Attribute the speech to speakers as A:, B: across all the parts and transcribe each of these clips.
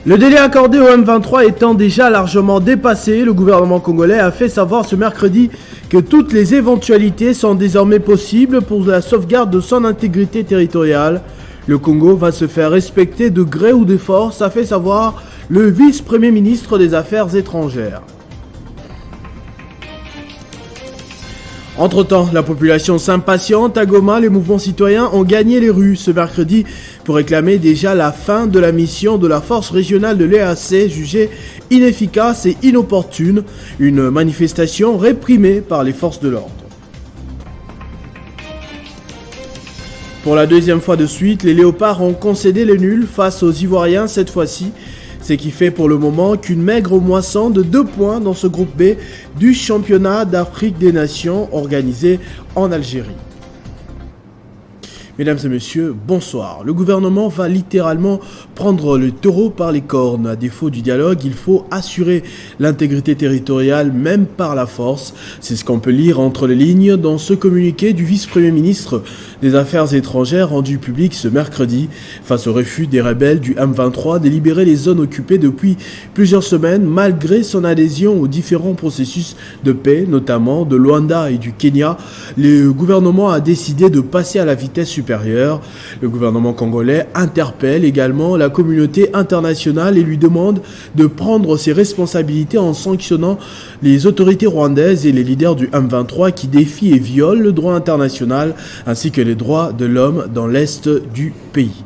A: Le délai accordé au M23 étant déjà largement dépassé, le gouvernement congolais a fait savoir ce mercredi que toutes les éventualités sont désormais possibles pour la sauvegarde de son intégrité territoriale. Le Congo va se faire respecter de gré ou de force, a fait savoir le vice-premier ministre des Affaires étrangères. Entre-temps, la population s'impatiente. À Goma, les mouvements citoyens ont gagné les rues ce mercredi pour réclamer déjà la fin de la mission de la force régionale de l'EAC, jugée inefficace et inopportune, une manifestation réprimée par les forces de l'ordre. Pour la deuxième fois de suite, les Léopards ont concédé le nul face aux Ivoiriens cette fois-ci. Ce qui fait pour le moment qu'une maigre moisson de 2 points dans ce groupe B du championnat d'Afrique des Nations organisé en Algérie. Mesdames et messieurs, bonsoir. Le gouvernement va littéralement prendre le taureau par les cornes. À défaut du dialogue, il faut assurer l'intégrité territoriale, même par la force. C'est ce qu'on peut lire entre les lignes dans ce communiqué du vice-premier ministre des Affaires étrangères rendu public ce mercredi. Face au refus des rebelles du M23 de libérer les zones occupées depuis plusieurs semaines, malgré son adhésion aux différents processus de paix, notamment de Luanda et du Kenya, le gouvernement a décidé de passer à la vitesse supérieure. Le gouvernement congolais interpelle également la communauté internationale et lui demande de prendre ses responsabilités en sanctionnant les autorités rwandaises et les leaders du M23 qui défient et violent le droit international ainsi que les droits de l'homme dans l'est du pays.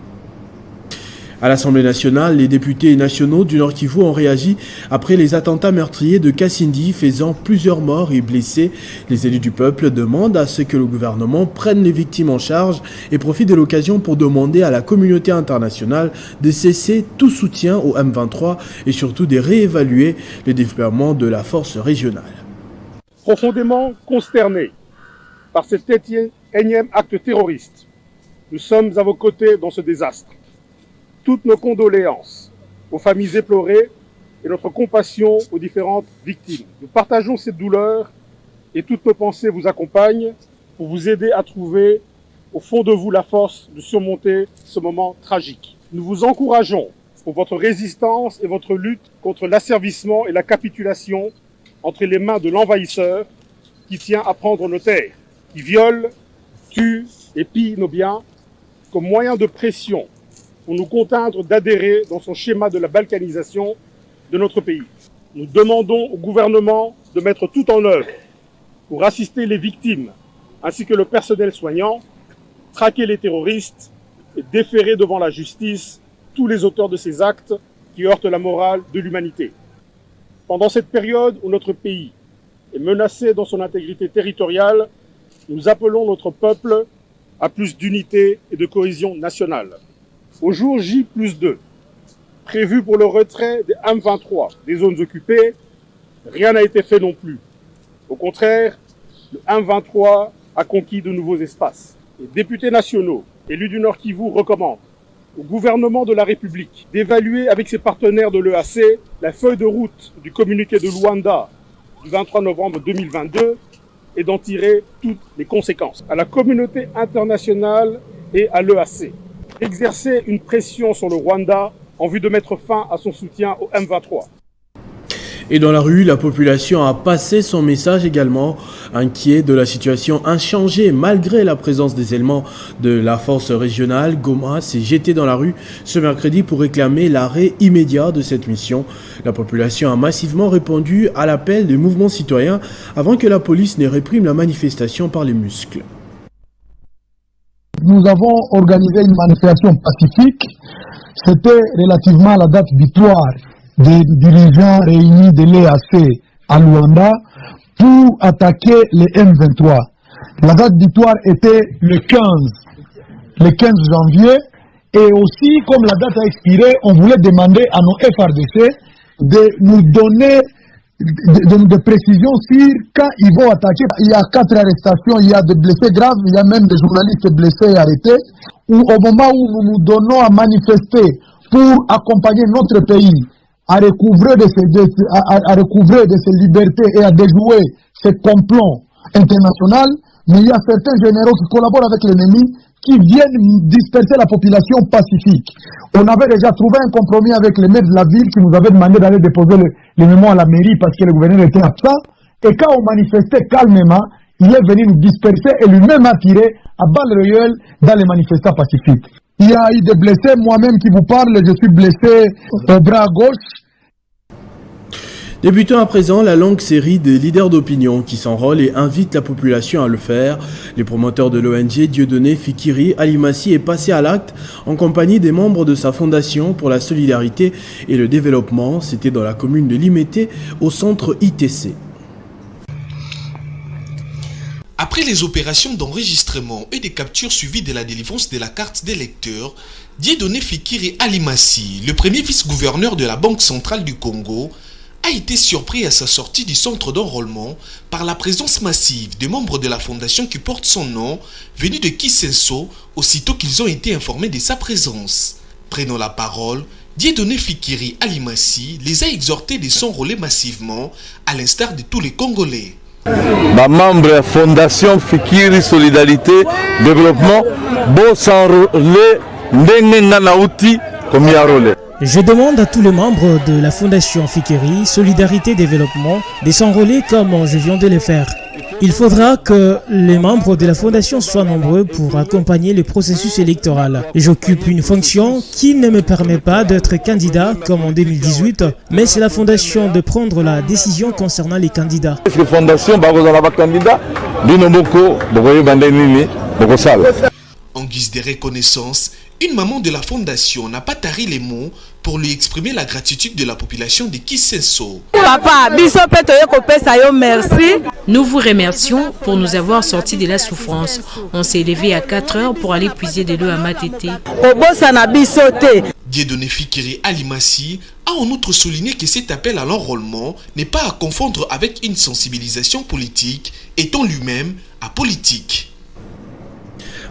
A: À l'Assemblée nationale, les députés nationaux du Nord Kivu ont réagi après les attentats meurtriers de Kassindi faisant plusieurs morts et blessés. Les élus du peuple demandent à ce que le gouvernement prenne les victimes en charge et profite de l'occasion pour demander à la communauté internationale de cesser tout soutien au M23 et surtout de réévaluer le déploiement de la force régionale.
B: Profondément consternés par cet énième acte terroriste, nous sommes à vos côtés dans ce désastre. Toutes nos condoléances aux familles éplorées et notre compassion aux différentes victimes. Nous partageons cette douleur et toutes nos pensées vous accompagnent pour vous aider à trouver au fond de vous la force de surmonter ce moment tragique. Nous vous encourageons pour votre résistance et votre lutte contre l'asservissement et la capitulation entre les mains de l'envahisseur qui tient à prendre nos terres, qui viole, tue et pille nos biens comme moyen de pression pour nous contraindre d'adhérer dans son schéma de la balkanisation de notre pays. Nous demandons au gouvernement de mettre tout en œuvre pour assister les victimes ainsi que le personnel soignant, traquer les terroristes et déférer devant la justice tous les auteurs de ces actes qui heurtent la morale de l'humanité. Pendant cette période où notre pays est menacé dans son intégrité territoriale, nous appelons notre peuple à plus d'unité et de cohésion nationale. Au jour J+2, prévu pour le retrait des M23 des zones occupées, rien n'a été fait non plus. Au contraire, le M23 a conquis de nouveaux espaces. Les députés nationaux, élus du Nord Kivu, recommandent au gouvernement de la République d'évaluer avec ses partenaires de l'EAC la feuille de route du communiqué de Luanda du 23 novembre 2022 et d'en tirer toutes les conséquences. À la communauté internationale et à l'EAC, exercer une pression sur le Rwanda en vue de mettre fin à son soutien au M23.
A: Et dans la rue, la population a passé son message également, inquiet de la situation inchangée malgré la présence des éléments de la force régionale. Goma s'est jeté dans la rue ce mercredi pour réclamer l'arrêt immédiat de cette mission. La population a massivement répondu à l'appel des mouvements citoyens avant que la police ne réprime la manifestation par les muscles.
C: Nous avons organisé une manifestation pacifique. C'était relativement à la date butoir des dirigeants réunis de l'EAC à Luanda pour attaquer les M23. La date butoir était le 15 janvier. Et aussi, comme la date a expiré, on voulait demander à nos FRDC de nous donner de précisions sur quand ils vont attaquer. Il y a 4 arrestations, il y a des blessés graves, il y a même des journalistes blessés et arrêtés. Ou au moment où nous nous donnons à manifester pour accompagner notre pays à recouvrer de ses libertés et à déjouer ces complots internationaux, mais il y a certains généraux qui collaborent avec l'ennemi qui viennent disperser la population pacifique. On avait déjà trouvé un compromis avec les maires de la ville qui nous avaient demandé d'aller déposer les mémoires à la mairie parce que le gouverneur était absent. Et quand on manifestait calmement, il est venu nous disperser et lui-même a tiré à balles réelles dans les manifestants pacifiques. Il y a eu des blessés, moi-même qui vous parle, je suis blessé au bras gauche.
A: Débutons à présent la longue série des leaders d'opinion qui s'enrôlent et invitent la population à le faire. Les promoteurs de l'ONG Dieudonné Fikiri Alimassi est passé à l'acte en compagnie des membres de sa fondation pour la solidarité et le développement. C'était dans la commune de Limété au centre ITC.
D: Après les opérations d'enregistrement et des captures suivies de la délivrance de la carte d'électeur, Dieudonné Fikiri Alimassi, le premier vice-gouverneur de la Banque centrale du Congo, a été surpris à sa sortie du centre d'enrôlement par la présence massive des membres de la fondation qui porte son nom, venus de Kisenso, aussitôt qu'ils ont été informés de sa présence. Prenant la parole, Dieudonné Fikiri Alimassi les a exhortés de s'enrôler massivement, à l'instar de tous les Congolais.
E: Ma membre de la Fondation Fikiri Solidarité Développement, bon s'enrôler, n'enga nauti comme yarole.
F: Je demande à tous les membres de la Fondation Fikiri Solidarité Développement de s'enrôler comme je viens de le faire. Il faudra que les membres de la Fondation soient nombreux pour accompagner le processus électoral. J'occupe une fonction qui ne me permet pas d'être candidat comme en 2018, mais c'est la Fondation de prendre la décision concernant les candidats.
E: La Fondation candidat
D: En guise de reconnaissance, une maman de la fondation n'a pas tari les mots pour lui exprimer la gratitude de la population de Kisenso.
G: Papa, merci. Nous vous remercions pour nous avoir sortis de la souffrance. On s'est levé à 4 heures pour aller puiser de l'eau à Matete.
D: Dieudonné Fikiri Alimassi a en outre souligné que cet appel à l'enrôlement n'est pas à confondre avec une sensibilisation politique, étant lui-même apolitique.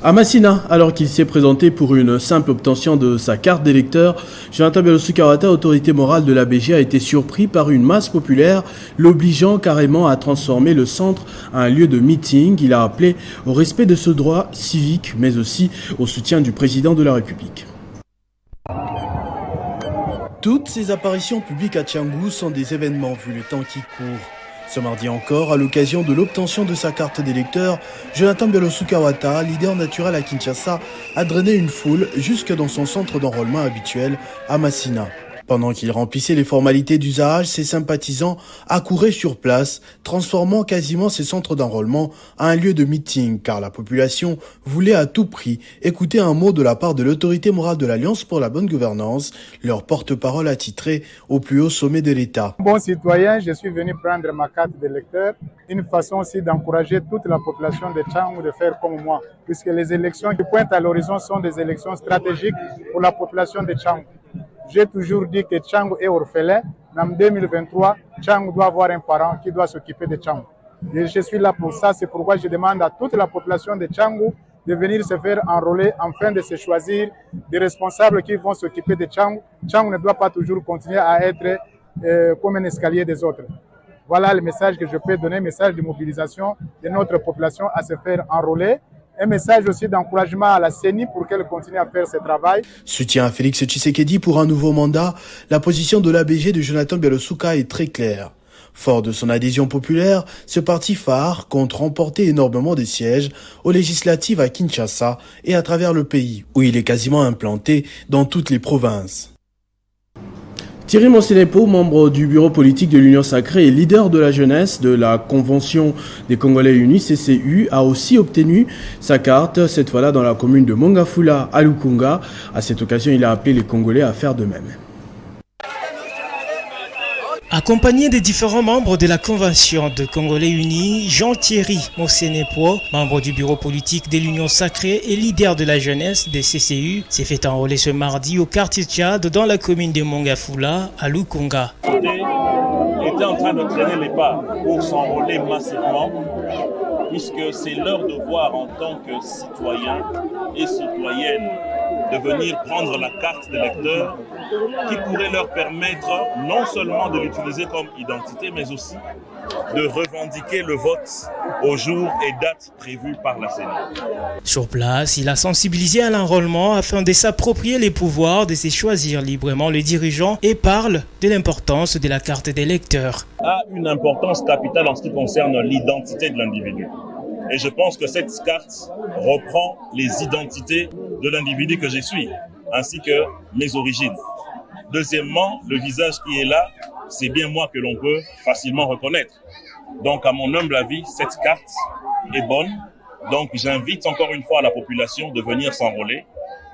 A: À Massina, alors qu'il s'est présenté pour une simple obtention de sa carte d'électeur, Jonathan Bellossou Kawata, autorité morale de l'ABG, a été surpris par une masse populaire, l'obligeant carrément à transformer le centre en un lieu de meeting. Il a appelé au respect de ce droit civique, mais aussi au soutien du président de la République. Toutes ces apparitions publiques à Tchangou sont des événements vu le temps qui court. Ce mardi encore, à l'occasion de l'obtention de sa carte d'électeur, Jonathan Bellossou Kawata, leader naturel à Kinshasa, a drainé une foule jusque dans son centre d'enrôlement habituel à Massina. Pendant qu'il remplissait les formalités d'usage, ses sympathisants accouraient sur place, transformant quasiment ces centres d'enrôlement en un lieu de meeting, car la population voulait à tout prix écouter un mot de la part de l'autorité morale de l'Alliance pour la bonne gouvernance, leur porte-parole attitré au plus haut sommet de l'État.
H: Bon citoyen, je suis venu prendre ma carte d'électeur, une façon aussi d'encourager toute la population de Tchangou de faire comme moi, puisque les élections qui pointent à l'horizon sont des élections stratégiques pour la population de Tchangou. J'ai toujours dit que Tchangou est orphelin. En 2023, Tchangou doit avoir un parent qui doit s'occuper de Tchangou. Et je suis là pour ça. C'est pourquoi je demande à toute la population de Tchangou de venir se faire enrôler afin de se choisir des responsables qui vont s'occuper de Tchangou. Tchangou ne doit pas toujours continuer à être comme un escalier des autres. Voilà le message que je peux donner, message de mobilisation de notre population à se faire enrôler. Un message aussi d'encouragement à la CENI pour qu'elle continue à faire ce travail.
A: Soutien à Félix Tshisekedi pour un nouveau mandat, la position de l'ABG de Jonathan Bellossou est très claire. Fort de son adhésion populaire, ce parti phare compte remporter énormément de sièges aux législatives à Kinshasa et à travers le pays, où il est quasiment implanté dans toutes les provinces. Thierry Monsenepo, membre du bureau politique de l'Union Sacrée et leader de la jeunesse de la Convention des Congolais Unis, CCU, a aussi obtenu sa carte, cette fois-là dans la commune de Mongafula à Lukunga. À cette occasion, il a appelé les Congolais à faire de même.
F: Accompagné des différents membres de la Convention de Congolais Unis, Jean-Thierry Monsenepo, membre du bureau politique de l'Union Sacrée et leader de la jeunesse des CCU, s'est fait enrôler ce mardi au quartier Tchad dans la commune de Mongafula à Lukunga.
I: Était en train de traîner les pas pour s'enrôler massivement, puisque c'est leur devoir en tant que citoyens et citoyennes de venir prendre la carte d'électeur qui pourrait leur permettre non seulement de l'utiliser comme identité, mais aussi de revendiquer le vote aux jours et dates prévus par la CENI.
F: Sur place, il a sensibilisé à l'enrôlement afin de s'approprier les pouvoirs, de se choisir librement le dirigeant et parle de l'importance de la carte d'électeur.
I: A une importance capitale en ce qui concerne l'identité de l'individu. Et je pense que cette carte reprend les identités de l'individu que je suis, ainsi que mes origines. Deuxièmement, le visage qui est là, c'est bien moi que l'on peut facilement reconnaître. Donc, à mon humble avis, cette carte est bonne. Donc, j'invite encore une fois la population de venir s'enrôler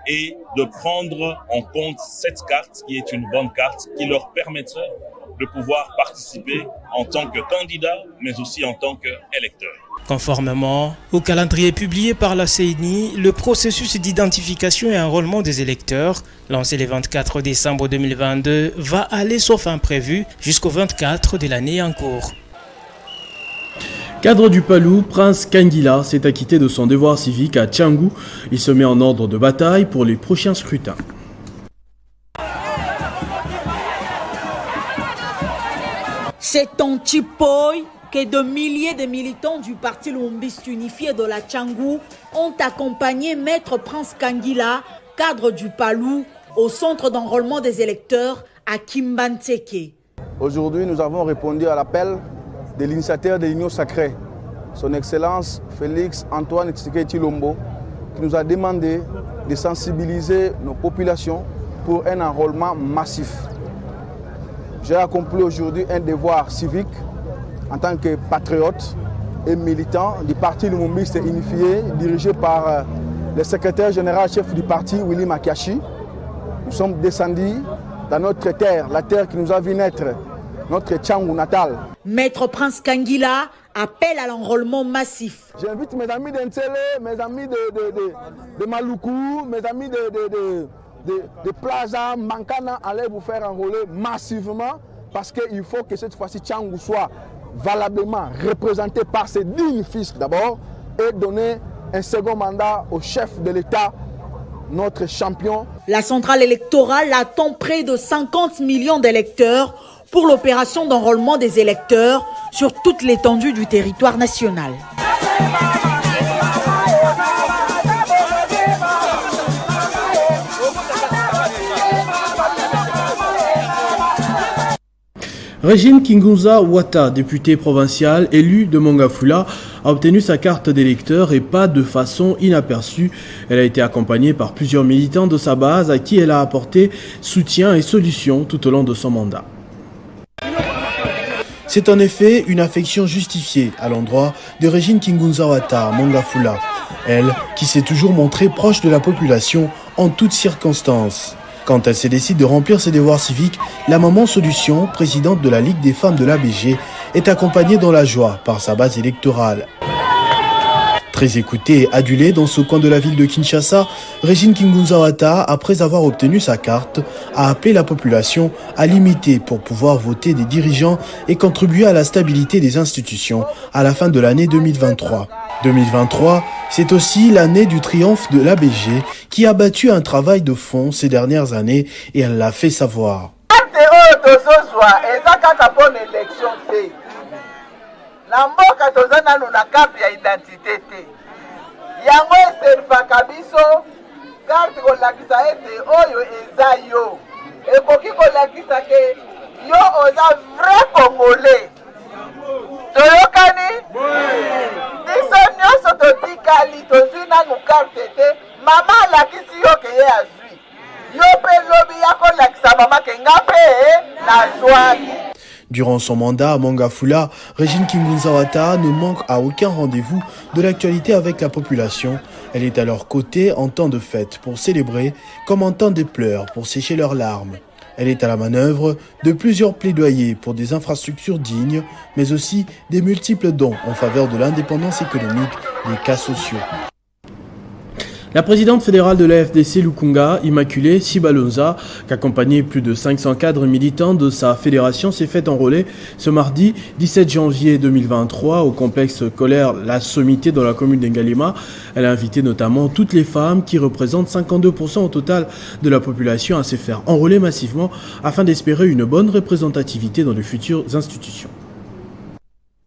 I: et de prendre en compte cette carte qui est une bonne carte qui leur permettrait de pouvoir participer en tant que candidat, mais aussi en tant qu'électeur.
F: Conformément au calendrier publié par la CENI, le processus d'identification et enrôlement des électeurs, lancé le 24 décembre 2022, va aller sauf imprévu jusqu'au 24 de l'année en cours.
A: Cadre du Palou, Prince Kangila s'est acquitté de son devoir civique à Tchangou. Il se met en ordre de bataille pour les prochains scrutins.
J: C'est en Chipoy que de milliers de militants du parti Lumbiste unifié de la Tchangou ont accompagné Maître Prince Kangila, cadre du Palou, au centre d'enrôlement des électeurs à Kimbantseke.
K: Aujourd'hui, nous avons répondu à l'appel de l'initiateur de l'Union sacrée, son Excellence Félix Antoine Tshisekedi Tshilombo, qui nous a demandé de sensibiliser nos populations pour un enrôlement massif. J'ai accompli aujourd'hui un devoir civique en tant que patriote et militant du parti Lumumbiste unifié, dirigé par le secrétaire général chef du parti, Willy Makiashi. Nous sommes descendus dans notre terre, la terre qui nous a vu naître, notre Tchangou natal.
J: Maître Prince Kangila appelle à l'enrôlement massif.
K: J'invite mes amis d'Entselé, mes amis de Maluku, mes amis de Plaza, Mankana, allez vous faire enrôler massivement parce qu'il faut que cette fois-ci Tchangou soit valablement représenté par ses dignes fils d'abord et donner un second mandat au chef de l'État, notre champion.
J: La centrale électorale attend près de 50 millions d'électeurs pour l'opération d'enrôlement des électeurs sur toute l'étendue du territoire national.
A: Régine Kingunza Wata, députée provinciale élue de Mongafula, a obtenu sa carte d'électeur et pas de façon inaperçue. Elle a été accompagnée par plusieurs militants de sa base à qui elle a apporté soutien et solutions tout au long de son mandat. C'est en effet une affection justifiée à l'endroit de Régine Kingunza Wata, Mongafula. Elle, qui s'est toujours montrée proche de la population en toutes circonstances. Quand elle se décide de remplir ses devoirs civiques, la maman Solution, présidente de la Ligue des femmes de l'ABG, est accompagnée dans la joie par sa base électorale. Très écoutée et adulée dans ce coin de la ville de Kinshasa, Régine Kingunza Wata, après avoir obtenu sa carte, a appelé la population à l'imiter pour pouvoir voter des dirigeants et contribuer à la stabilité des institutions à la fin de l'année 2023. 2023, c'est aussi l'année du triomphe de l'ABG qui a battu un travail de fond ces dernières années et elle l'a fait savoir.
L: Na mboka toza nanu na carte ya identité te yango eservaka biso carte kolakisa ete oyo eza yo ekoki kolakisa ke yo oza vrai congolais toyokani biso nyonso totikali tozwi nanu carte te mama alakisi yo ke ye azwi yo mpe lobi ya kolakisa mama ke nga mpe nazwaki.
A: Durant son mandat à Mongafula, Régine Kingunza Wata ne manque à aucun rendez-vous de l'actualité avec la population. Elle est à leur côté en temps de fête pour célébrer, comme en temps de pleurs pour sécher leurs larmes. Elle est à la manœuvre de plusieurs plaidoyers pour des infrastructures dignes, mais aussi des multiples dons en faveur de l'indépendance économique des cas sociaux. La présidente fédérale de la FDC Lukunga, Immaculée Sibalonza, qui accompagnait plus de 500 cadres militants de sa fédération, s'est fait enrôler ce mardi 17 janvier 2023 au complexe scolaire La Sommité dans la commune d'Engalima. Elle a invité notamment toutes les femmes qui représentent 52% au total de la population à se faire enrôler massivement afin d'espérer une bonne représentativité dans de futures institutions.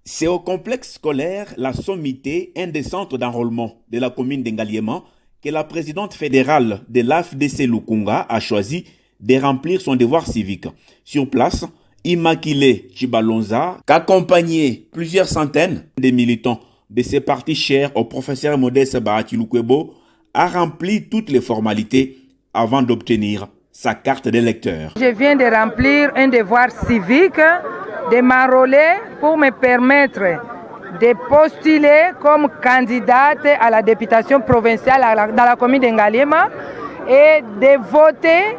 M: C'est au complexe scolaire La Sommité, un des centres d'enrôlement de la commune d'Engalima, que la présidente fédérale de l'AFDC Lukunga a choisi de remplir son devoir civique. Sur place, Immaculée Sibalonza, qu'accompagnait plusieurs centaines de militants de ses partis chers au professeur Modeste Bahati Lukwebo, a rempli toutes les formalités avant d'obtenir sa carte d'électeur.
N: Je viens de remplir un devoir civique, de m'enrôler pour me permettre de postuler comme candidate à la députation provinciale dans la commune d'Engalima et de voter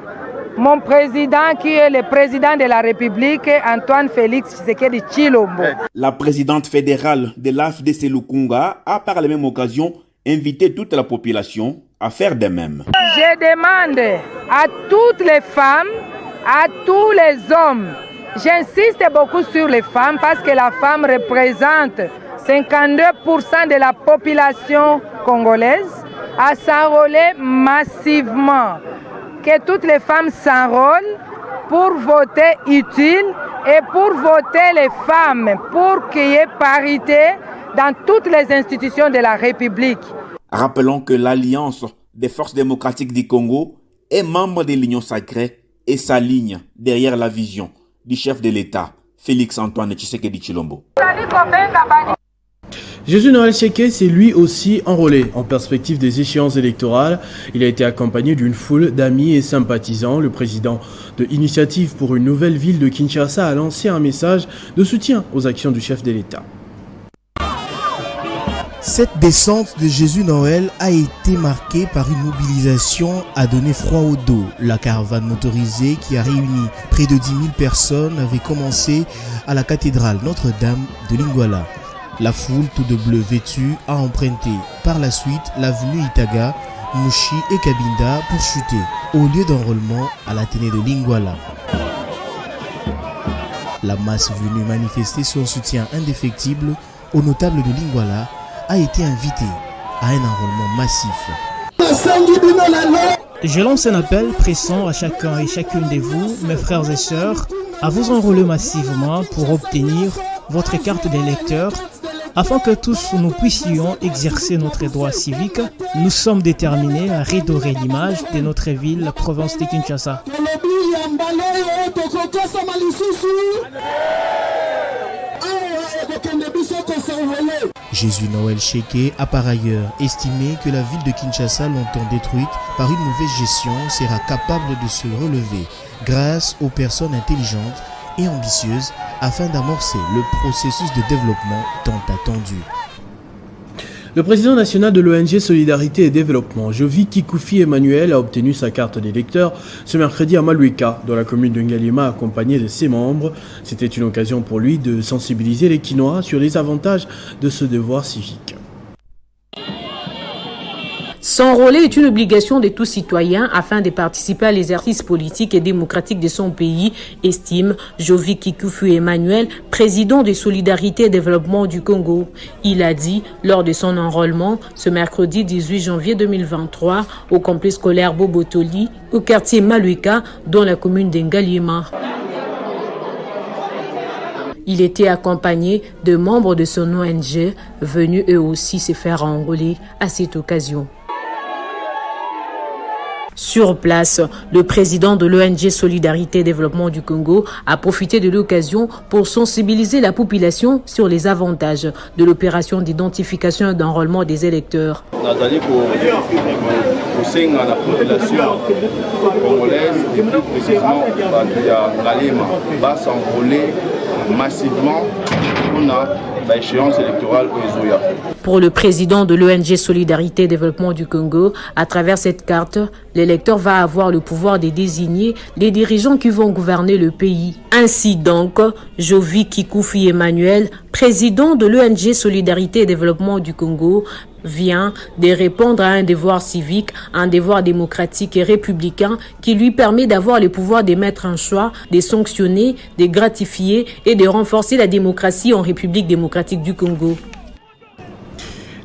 N: mon président qui est le président de la République, Antoine Félix Tshisekedi Tshilombo.
M: La présidente fédérale de l'AFDC Lukunga a par la même occasion invité toute la population à faire de même.
N: Je demande à toutes les femmes, à tous les hommes, j'insiste beaucoup sur les femmes parce que la femme représente 52% de la population congolaise, à s'enrôler massivement. Que toutes les femmes s'enrôlent pour voter utile et pour voter les femmes, pour qu'il y ait parité dans toutes les institutions de la République.
M: Rappelons que l'Alliance des forces démocratiques du Congo est membre de l'Union sacrée et s'aligne derrière la vision du chef de l'État, Félix-Antoine Tshisekedi Tshilombo.
A: Jésus Noël Cheke s'est lui aussi enrôlé en perspective des échéances électorales. Il a été accompagné d'une foule d'amis et sympathisants. Le président de Initiative pour une nouvelle ville de Kinshasa a lancé un message de soutien aux actions du chef de l'État.
O: Cette descente de Jésus Noël a été marquée par une mobilisation à donner froid au dos. La caravane motorisée qui a réuni près de 10 000 personnes avait commencé à la cathédrale Notre-Dame de Lingwala. La foule tout de bleu vêtue a emprunté par la suite l'avenue Itaga, Mouchi et Kabinda pour chuter au lieu d'enrôlement à l'Athénée de Lingwala. La masse venue manifester son soutien indéfectible aux notables de Lingwala a été invitée à un enrôlement massif.
F: Je lance un appel pressant à chacun et chacune de vous, mes frères et sœurs, à vous enrôler massivement pour obtenir votre carte d'électeur. Afin que tous nous puissions exercer notre droit civique, nous sommes déterminés à redorer l'image de notre ville, la province de Kinshasa.
O: Jésus Noël Cheke a par ailleurs estimé que la ville de Kinshasa, longtemps détruite par une mauvaise gestion, sera capable de se relever grâce aux personnes intelligentes et ambitieuse afin d'amorcer le processus de développement tant attendu.
A: Le président national de l'ONG Solidarité et Développement, Jovi Kikufi Emmanuel, a obtenu sa carte d'électeur ce mercredi à Maluika, dans la commune de Ngalima, accompagné de ses membres. C'était une occasion pour lui de sensibiliser les Kinois sur les avantages de ce devoir civique.
G: S'enrôler est une obligation de tout citoyen afin de participer à l'exercice politique et démocratique de son pays, estime Jovi Kikufi Emmanuel, président de Solidarité et Développement du Congo. Il a dit lors de son enrôlement ce mercredi 18 janvier 2023 au complexe scolaire Bobotoli, au quartier Maluika, dans la commune d'Engalima. Il était accompagné de membres de son ONG venus eux aussi se faire enrôler à cette occasion. Sur place, le président de l'ONG Solidarité et Développement du Congo a profité de l'occasion pour sensibiliser la population sur les avantages de l'opération d'identification et d'enrôlement des électeurs.
K: La population congolaise, et plus précisément va s'enrôler massivement pour l'échéance électorale.
G: Pour le président de l'ONG Solidarité et Développement du Congo, à travers cette carte, l'électeur va avoir le pouvoir de désigner les dirigeants qui vont gouverner le pays. Ainsi donc, Jovi Kikufi Emmanuel, président de l'ONG Solidarité et Développement du Congo, vient de répondre à un devoir civique, un devoir démocratique et républicain qui lui permet d'avoir le pouvoir de mettre un choix, de sanctionner, de gratifier et de renforcer la démocratie en République démocratique du Congo.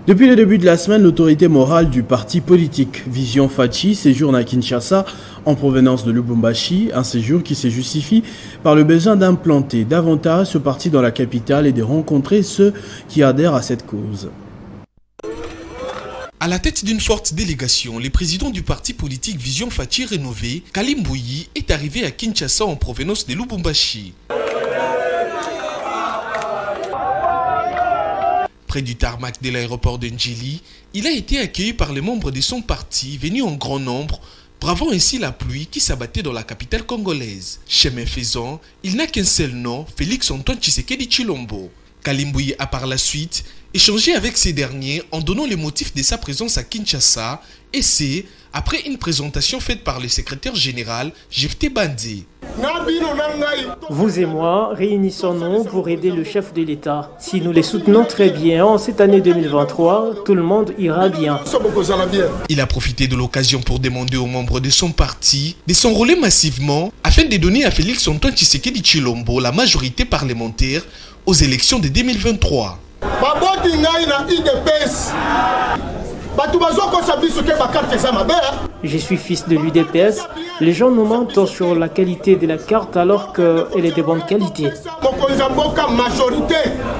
A: Depuis le début de la semaine, l'autorité morale du parti politique Vision Faci séjourne à Kinshasa en provenance de Lubumbashi, un séjour qui se justifie par le besoin d'implanter davantage ce parti dans la capitale et de rencontrer ceux qui adhèrent à cette cause.
D: À la tête d'une forte délégation, le président du parti politique Vision Faci rénové, Kalimbuyi, est arrivé à Kinshasa en provenance de Lubumbashi. Près du tarmac de l'aéroport de Njili, il a été accueilli par les membres de son parti venus en grand nombre, bravant ainsi la pluie qui s'abattait dans la capitale congolaise. Chemin faisant, il n'a qu'un seul nom, Félix Antoine Tshisekedi Tshilombo. Kalimbuyi a par la suite échangé avec ces derniers en donnant les motifs de sa présence à Kinshasa, et c'est après une présentation faite par le secrétaire général Jefté Bandé.
F: Vous et moi réunissons-nous pour aider le chef de l'État. Si nous les soutenons très bien en cette année 2023, tout le monde ira bien.
D: Il a profité de l'occasion pour demander aux membres de son parti de s'enrôler massivement afin de donner à Félix Antoine Tshisekedi Tshilombo la majorité parlementaire aux élections de 2023.
F: Je suis fils de l'UDPS. Les gens nous mentent sur la qualité de la carte alors qu'elle est de bonne qualité.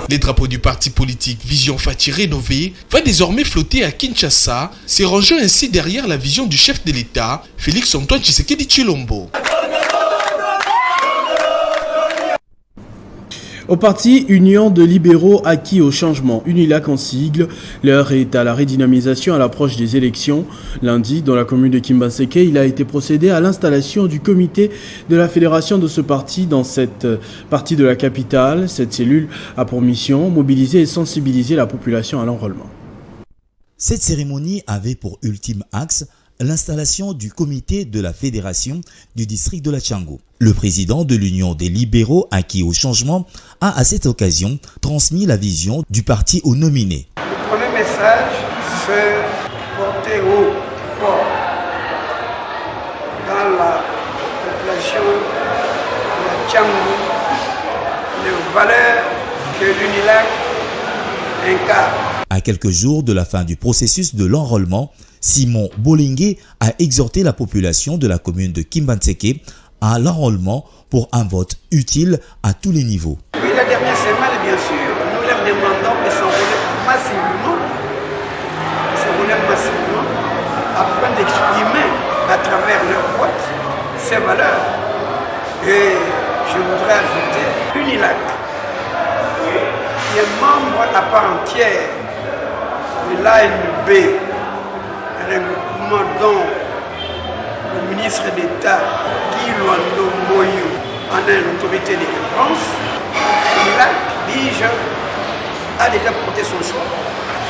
D: Les drapeaux du parti politique Vision Faci rénové va désormais flotter à Kinshasa, se rangeant ainsi derrière la vision du chef de l'État, Félix Antoine Tshisekedi Tshilombo.
A: Au parti Union de libéraux acquis au changement, UNILAC en sigle, l'heure est à la redynamisation à l'approche des élections. Lundi, dans la commune de Kimbanseke, il a été procédé à l'installation du comité de la fédération de ce parti dans cette partie de la capitale. Cette cellule a pour mission mobiliser et sensibiliser la population à l'enrôlement.
P: Cette cérémonie avait pour ultime axe l'installation du comité de la fédération du district de la Tchango. Le président de l'Union des libéraux acquis au changement a à cette occasion transmis la vision du parti aux nominés.
Q: Le premier message, c'est porter haut, fort, dans la population de la Tchango, les valeurs que l'UNILAC incarne.
P: À quelques jours de la fin du processus de l'enrôlement, Simon Bolingué a exhorté la population de la commune de Kimbanseke à l'enrôlement pour un vote utile à tous les niveaux.
Q: Oui, la dernière semaine, bien sûr, nous leur demandons de s'enrôler massivement, afin d'exprimer à travers leur vote ces valeurs. Et je voudrais ajouter UNILAC, qui est membre à part entière de l'ANB, un regroupement dont le ministre d'État Guy Luando Moyo en est l'autorité de référence. UNILAC, dis-je, a déjà porté son choix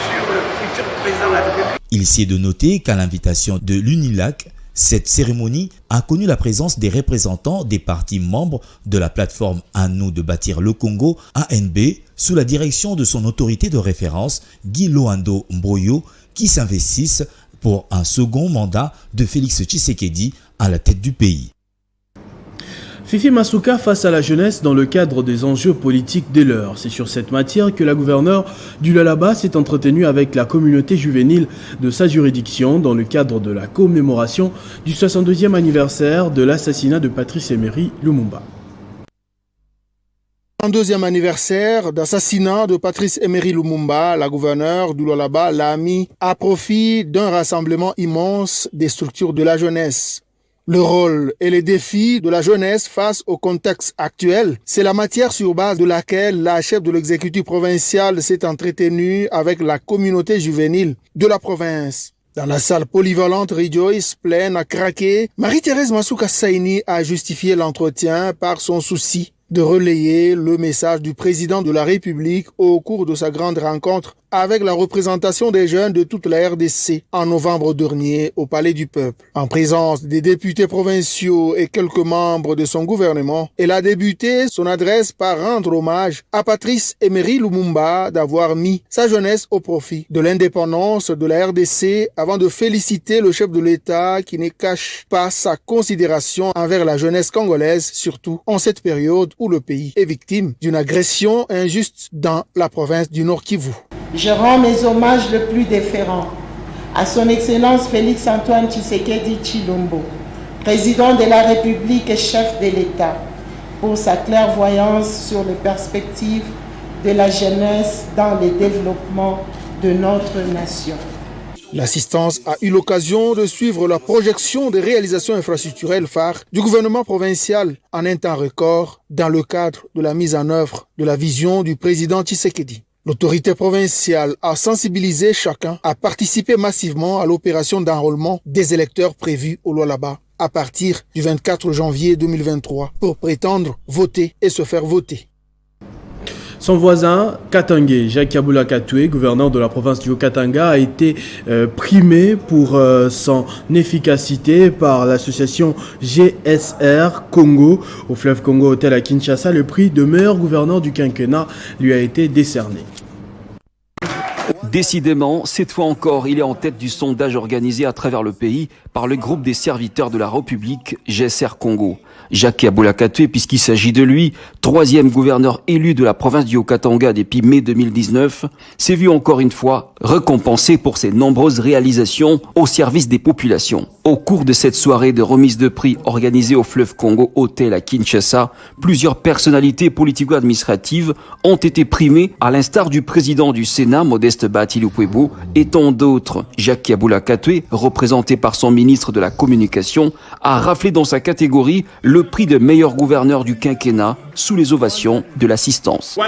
Q: sur le futur président de la République.
P: Il s'y est de noter qu'à l'invitation de l'UNILAC, cette cérémonie a connu la présence des représentants des partis membres de la plateforme À nous de bâtir le Congo, ANB, sous la direction de son autorité de référence, Guy Luando Mboyo, qui s'investissent pour un second mandat de Félix Tshisekedi à la tête du pays.
A: Fifi Masuka face à la jeunesse dans le cadre des enjeux politiques de l'heure. C'est sur cette matière que la gouverneure du Lualaba s'est entretenue avec la communauté juvénile de sa juridiction dans le cadre de la commémoration du 62e anniversaire de l'assassinat de Patrice Emery Lumumba.
R: 32e anniversaire d'assassinat de Patrice Emery Lumumba, la gouverneure du Lualaba l'a mis à profit d'un rassemblement immense des structures de la jeunesse. Le rôle et les défis de la jeunesse face au contexte actuel, c'est la matière sur base de laquelle la chef de l'exécutif provincial s'est entretenue avec la communauté juvénile de la province. Dans la salle polyvalente Rejoice, pleine à craquer, Marie-Thérèse Masuka Saini a justifié l'entretien par son souci de relayer le message du président de la République au cours de sa grande rencontre avec la représentation des jeunes de toute la RDC en novembre dernier au Palais du Peuple. En présence des députés provinciaux et quelques membres de son gouvernement, elle a débuté son adresse par rendre hommage à Patrice Emery Lumumba d'avoir mis sa jeunesse au profit de l'indépendance de la RDC avant de féliciter le chef de l'État qui ne cache pas sa considération envers la jeunesse congolaise, surtout en cette période où le pays est victime d'une agression injuste dans la province du Nord Kivu.
S: Je rends mes hommages les plus déférents à son Excellence Félix Antoine Tshisekedi Tshilombo, président de la République et chef de l'État, pour sa clairvoyance sur les perspectives de la jeunesse dans le développement de notre nation.
R: L'assistance a eu l'occasion de suivre la projection des réalisations infrastructurelles phares du gouvernement provincial en un temps record dans le cadre de la mise en œuvre de la vision du président Tshisekedi. L'autorité provinciale a sensibilisé chacun à participer massivement à l'opération d'enrôlement des électeurs prévue au Lualaba à partir du 24 janvier 2023 pour prétendre voter et se faire voter.
A: Son voisin, Katangé, Jacques Kabula Katoué, gouverneur de la province du Haut-Katanga, a été primé pour son efficacité par l'association GSR Congo. Au fleuve Congo Hôtel à Kinshasa, le prix de meilleur gouverneur du quinquennat lui a été décerné.
T: Décidément, cette fois encore, il est en tête du sondage organisé à travers le pays par le groupe des serviteurs de la République GSR Congo. Jacques Kabula Katoué, puisqu'il s'agit de lui, troisième gouverneur élu de la province du Haut-Katanga depuis mai 2019, s'est vu encore une fois récompensé pour ses nombreuses réalisations au service des populations. Au cours de cette soirée de remise de prix organisée au fleuve Congo Hôtel à Kinshasa, plusieurs personnalités politico-administratives ont été primées, à l'instar du président du Sénat, Modeste Bahati-Lukwebo, et tant d'autres. Jacques Kabula Katoué, représenté par son ministre de la Communication, a raflé dans sa catégorie le prix de meilleur gouverneur du quinquennat sous les ovations de l'assistance.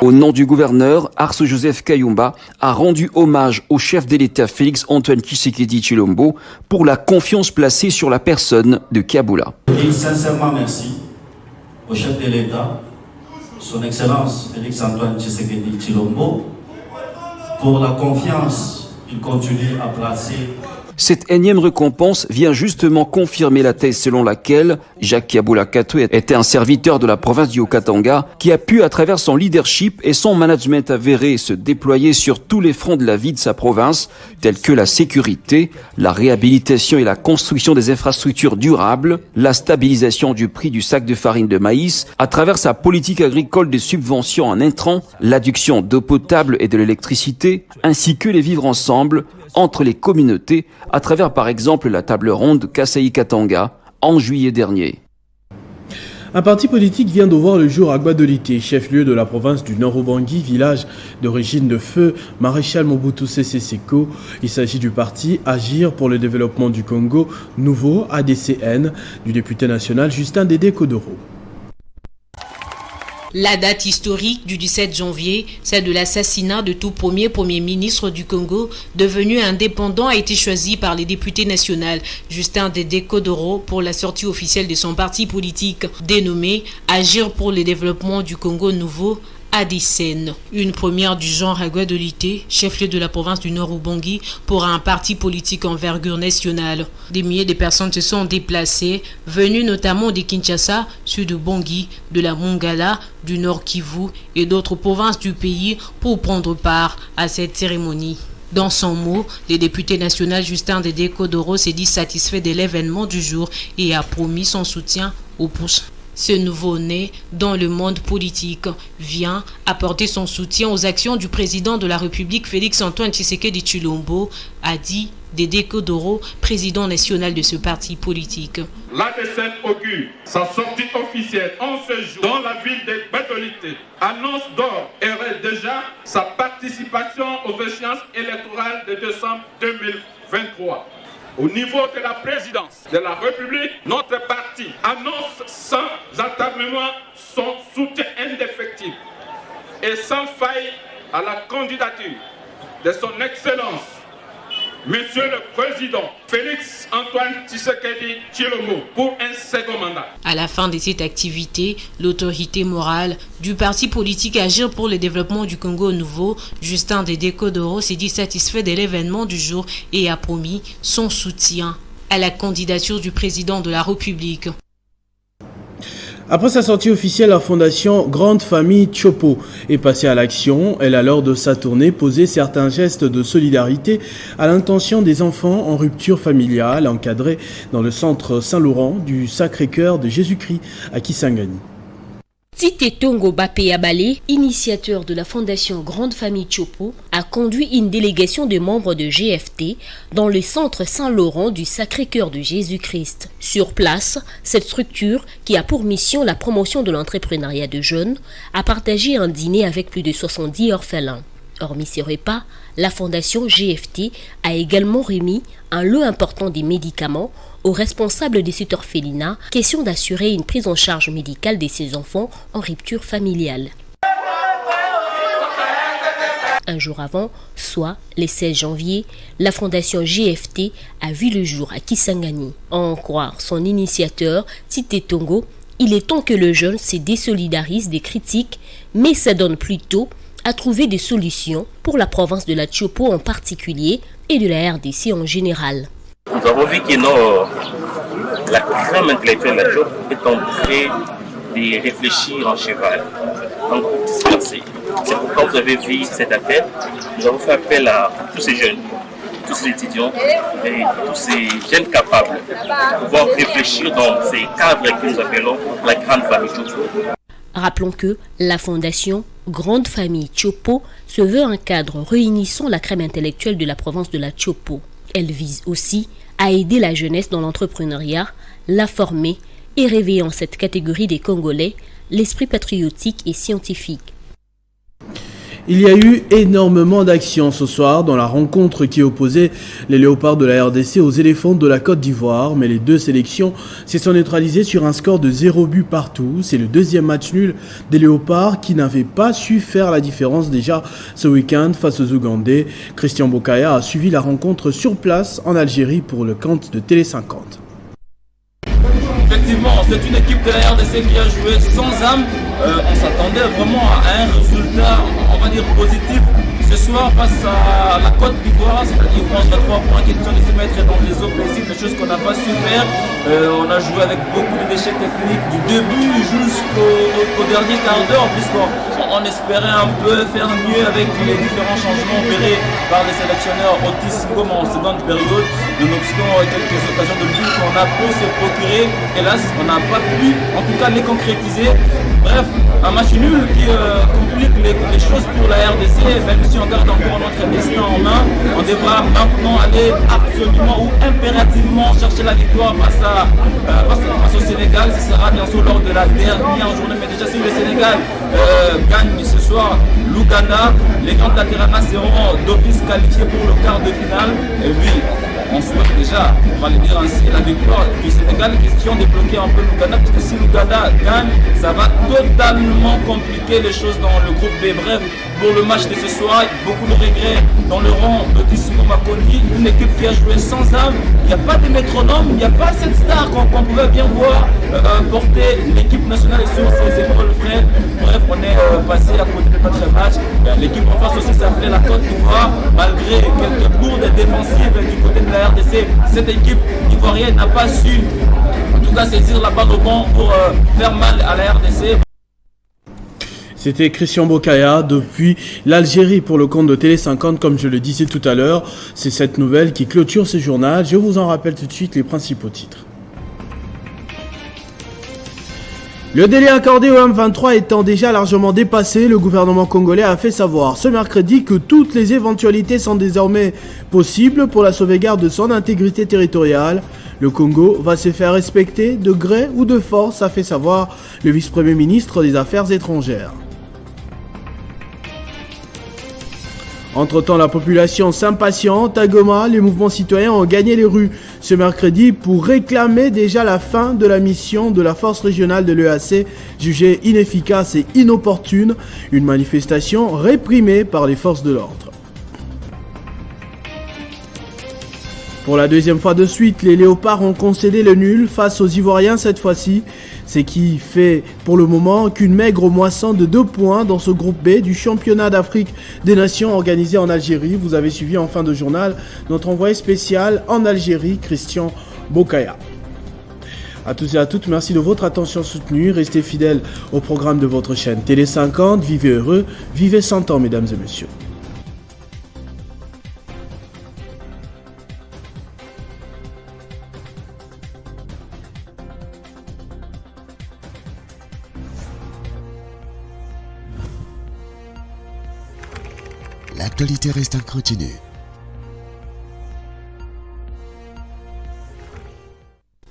T: Au nom du gouverneur, Arce Joseph Kayumba a rendu hommage au chef de l'État Félix Antoine Tshisekedi Tshilombo pour la confiance placée sur la personne de Kabula.
U: Je dis sincèrement merci au chef de l'État, son Excellence Félix Antoine Tshisekedi Tshilombo, pour la confiance qu'il continue à placer.
T: Cette énième récompense vient justement confirmer la thèse selon laquelle Jacques Kabula Katoué était un serviteur de la province du Haut-Katanga qui a pu, à travers son leadership et son management avéré, se déployer sur tous les fronts de la vie de sa province, tels que la sécurité, la réhabilitation et la construction des infrastructures durables, la stabilisation du prix du sac de farine de maïs, à travers sa politique agricole de subventions en intrants, l'adduction d'eau potable et de l'électricité, ainsi que les vivre ensemble entre les communautés, à travers par exemple la table ronde Kasai-Katanga en juillet dernier.
A: Un parti politique vient de voir le jour à Gbadolité, chef-lieu de la province du Nord-Ubangi, village d'origine de feu Maréchal Mobutu Sese Seko. Il s'agit du parti Agir pour le développement du Congo, nouveau ADCN, du député national Justin Dédé Kodoro.
G: La date historique du 17 janvier, celle de l'assassinat de tout premier ministre du Congo, devenu indépendant, a été choisie par les députés nationaux Justin Dédé Kodoro pour la sortie officielle de son parti politique dénommé Agir pour le développement du Congo nouveau, ADCN. Une première du genre à Gbadolité, chef-lieu de la province du Nord-Ubangi, pour un parti politique envergure nationale. Des milliers de personnes se sont déplacées, venues notamment de Kinshasa, Sud-Ubangi, de la Mongala, du Nord Kivu et d'autres provinces du pays pour prendre part à cette cérémonie. Dans son mot, le député national Justin Dédé Kodoro s'est dit satisfait de l'événement du jour et a promis son soutien au pouce. Ce nouveau-né dans le monde politique vient apporter son soutien aux actions du président de la République Félix Antoine Tshisekedi Tshilombo, a dit Dédé Kodoro, président national de ce parti politique.
V: L'ADCN augure sa sortie officielle en ce jour dans la ville de Gbadolité. Annonce d'or et déjà sa participation aux échéances électorales de décembre 2023. Au niveau de la présidence de la République, notre parti annonce sans attardement son soutien indéfectible et sans faille à la candidature de son Excellence Monsieur le Président Félix Antoine Tshisekedi Tshilombo pour un second mandat.
G: À la fin de cette activité, l'autorité morale du parti politique Agir pour le développement du Congo Nouveau, Justin Dédé Kodoro, s'est dit satisfait de l'événement du jour et a promis son soutien à la candidature du président de la République.
A: Après sa sortie officielle, la fondation Grande Famille Tchopo est passée à l'action. Elle a, lors de sa tournée, posé certains gestes de solidarité à l'intention des enfants en rupture familiale encadrés dans le centre Saint-Laurent du Sacré-Cœur de Jésus-Christ à Kisangani.
B: Tite Tongo Bapé-Abalé, initiateur de la fondation Grande Famille Tchopo, a conduit une délégation de membres de GFT dans le centre Saint-Laurent du Sacré-Cœur de Jésus-Christ. Sur place, cette structure, qui a pour mission la promotion de l'entrepreneuriat de jeunes, a partagé un dîner avec plus de 70 orphelins. Hormis ces repas, la fondation GFT a également remis un lot important des médicaments aux responsables de cet orphelinat, question d'assurer une prise en charge médicale de ces enfants en rupture familiale. Un jour avant, soit le 16 janvier, la fondation GFT a vu le jour à Kisangani. À en croire son initiateur, Tite Tongo, il est temps que le jeune se désolidarise des critiques, mais s'adonne plutôt à trouver des solutions pour la province de la Tchopo en particulier et de la RDC en général.
C: Nous avons vu que la crème intellectuelle de la Tchopo est en train de réfléchir en cheval, en groupe dispersé. C'est pourquoi vous avez vu cet appel. Nous avons fait appel à tous ces jeunes, tous ces étudiants et tous ces jeunes capables de pouvoir réfléchir dans ces cadres que nous appelons la grande famille Tchopo.
B: Rappelons que la fondation Grande Famille Tchopo se veut un cadre réunissant la crème intellectuelle de la province de la Tchopo. Elle vise aussi à aider la jeunesse dans l'entrepreneuriat, la former et réveiller en cette catégorie des Congolais l'esprit patriotique et scientifique.
A: Il y a eu énormément d'actions ce soir dans la rencontre qui opposait les léopards de la RDC aux éléphants de la Côte d'Ivoire, mais les deux sélections se sont neutralisées sur un score de 0 but partout. C'est le deuxième match nul des léopards qui n'avaient pas su faire la différence déjà ce week-end face aux Ougandais. Christian Bokaya a suivi la rencontre sur place en Algérie pour le compte de Télé 50.
W: Effectivement, c'est une équipe de la RDC qui a joué sans âme. On s'attendait vraiment à un résultat, on va dire, positif. Ce soir, face à la Côte d'Ivoire, c'est-à-dire 11-3 points, question de se mettre dans les eaux plaisibles, des choses qu'on n'a pas su faire. On a joué avec beaucoup de déchets techniques du début jusqu'au dernier quart d'heure, puisqu'on espérait un peu faire mieux avec les différents changements opérés par les sélectionneurs Otis Ngom en seconde période. Nonobstant quelques occasions de but qu'on a pu se procurer, hélas, on n'a pas pu, en tout cas, les concrétiser. Bref, un match nul qui complique les choses pour la RDC, même si on garde encore notre destin en main. On devra maintenant aller absolument ou impérativement chercher la victoire face au Sénégal. Ce sera bien sûr lors de la dernière journée, mais déjà si le Sénégal gagne ce soir l'Ouganda, les grands de la Teranga seront d'office qualifiés pour le quart de finale. Et oui, on souhaite déjà, on va le dire ainsi, la victoire du Sénégal. Question de bloquer un peu l'Ouganda, parce que si l'Ouganda gagne, ça va totalement compliquer les choses dans le groupe B. Bref, pour le match de ce soir, beaucoup de regrets dans le rang de Tissimo Makoni, une équipe qui a joué sans âme. Il n'y a pas de métronome, il n'y a pas cette star qu'on pouvait bien voir porter l'équipe nationale sur ses épaules frères. Bref, on est passé à côté de notre match. L'équipe en face aussi s'appelait la Côte d'Ivoire, malgré quelques bourdes défensives du côté de la RDC. Cette équipe ivoirienne n'a pas su, en tout cas, saisir la balle au banc pour faire mal à la RDC.
A: C'était Christian Bokaya depuis l'Algérie pour le compte de Télé 50, comme je le disais tout à l'heure. C'est cette nouvelle qui clôture ce journal. Je vous en rappelle tout de suite les principaux titres. Le délai accordé au M23 étant déjà largement dépassé, le gouvernement congolais a fait savoir ce mercredi que toutes les éventualités sont désormais possibles pour la sauvegarde de son intégrité territoriale. Le Congo va se faire respecter de gré ou de force, a fait savoir le vice-premier ministre des Affaires étrangères. Entre-temps, la population s'impatiente. À Goma, les mouvements citoyens ont gagné les rues ce mercredi pour réclamer déjà la fin de la mission de la force régionale de l'EAC, jugée inefficace et inopportune. Une manifestation réprimée par les forces de l'ordre. Pour la deuxième fois de suite, les Léopards ont concédé le nul face aux Ivoiriens cette fois-ci, ce qui fait pour le moment qu'une maigre moisson de 2 points dans ce groupe B du championnat d'Afrique des Nations organisé en Algérie. Vous avez suivi en fin de journal notre envoyé spécial en Algérie, Christian Bokaya. À tous et à toutes, merci de votre attention soutenue. Restez fidèles au programme de votre chaîne Télé 50. Vivez heureux, vivez 100 ans, mesdames et messieurs.
E: L'actualité reste incontinue.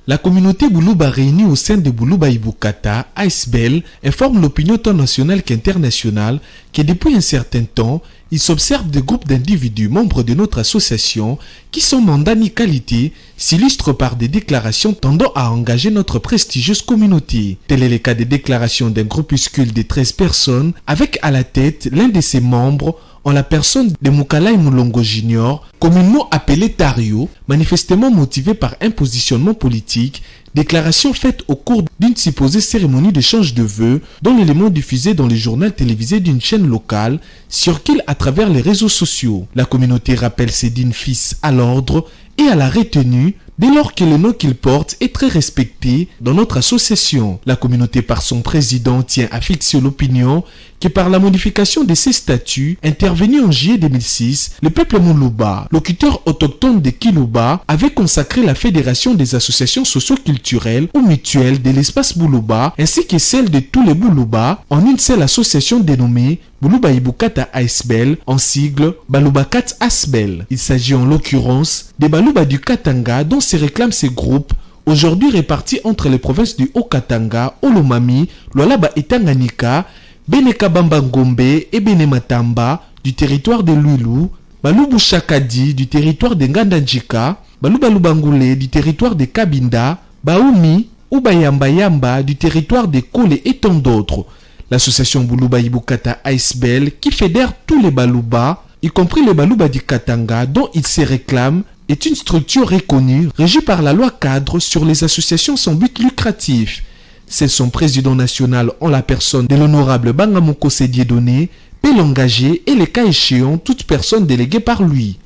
D: La communauté Boulouba réunie au sein de Boulouba Ibukata, ASBEL, informe l'opinion tant nationale qu'internationale que depuis un certain temps, il s'observe des groupes d'individus membres de notre association qui, sans mandat ni qualité, s'illustrent par des déclarations tendant à engager notre prestigieuse communauté. Tel est le cas des déclarations d'un groupuscule de 13 personnes avec à la tête l'un de ses membres en la personne de Moukalai Moulongo Junior, communément appelé Tario, manifestement motivé par un positionnement politique, déclaration faite au cours d'une supposée cérémonie d'échange de vœux dont l'élément diffusé dans les journaux télévisés d'une chaîne locale circule à travers les réseaux sociaux. La communauté rappelle ses dignes fils à l'ordre et à la retenue dès lors que le nom qu'il porte est très respecté dans notre association. La communauté par son président tient à fixer l'opinion que par la modification de ses statuts intervenue en juillet 2006, le peuple Moulouba, locuteur autochtone de Kilouba, avait consacré la fédération des associations socio-culturelles ou mutuelles de l'espace Boulouba ainsi que celle de tous les Boulouba en une seule association dénommée Boulouba Ibukata Asbel, en sigle Baloubakat Asbel. Il s'agit en l'occurrence des Balouba du Katanga dont se réclament ces groupes, aujourd'hui répartis entre les provinces du Haut-Katanga, Olomami, Lualaba et Tanganyika, Benekabamba Ngombe et Benematamba du territoire de Luilu, Balubu Shakadi du territoire de Ngandajika, Balubalubangule du territoire de Kabinda, Baoumi ou Bayamba du territoire de Kole et tant d'autres. L'association Boulouba Ibukata Asbel, qui fédère tous les Balouba, y compris les Balouba du Katanga dont il se réclame, est une structure reconnue, régie par la loi cadre sur les associations sans but lucratif. C'est son président national en la personne de l'honorable Bangamoko Dieudonné peut l'engager et les cas échéants toute personne déléguée par lui.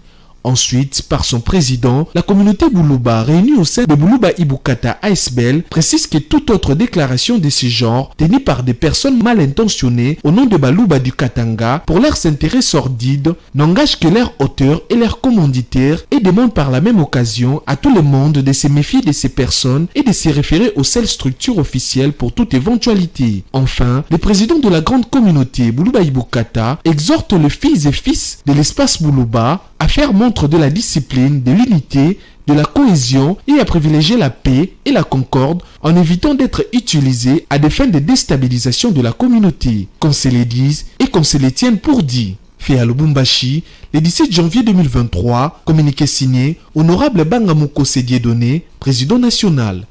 D: Ensuite, par son président, la communauté Boulouba réunie au sein de Boulouba Ibukata Asbel précise que toute autre déclaration de ce genre tenue par des personnes mal intentionnées au nom de Balouba du Katanga pour leurs intérêts sordides n'engage que leurs auteurs et leurs commanditaires et demande par la même occasion à tout le monde de se méfier de ces personnes et de se référer aux seules structures officielles pour toute éventualité. Enfin, le président de la grande communauté Boulouba Ibukata exhorte les filles et fils de l'espace Boulouba à faire montre de la discipline, de l'unité, de la cohésion et à privilégier la paix et la concorde en évitant d'être utilisés à des fins de déstabilisation de la communauté, qu'on se les dise et qu'on se les tienne pour dit. Fait à Lubumbashi, le 17 janvier 2023, communiqué signé Honorable Bangamoko Dieudonné, président national.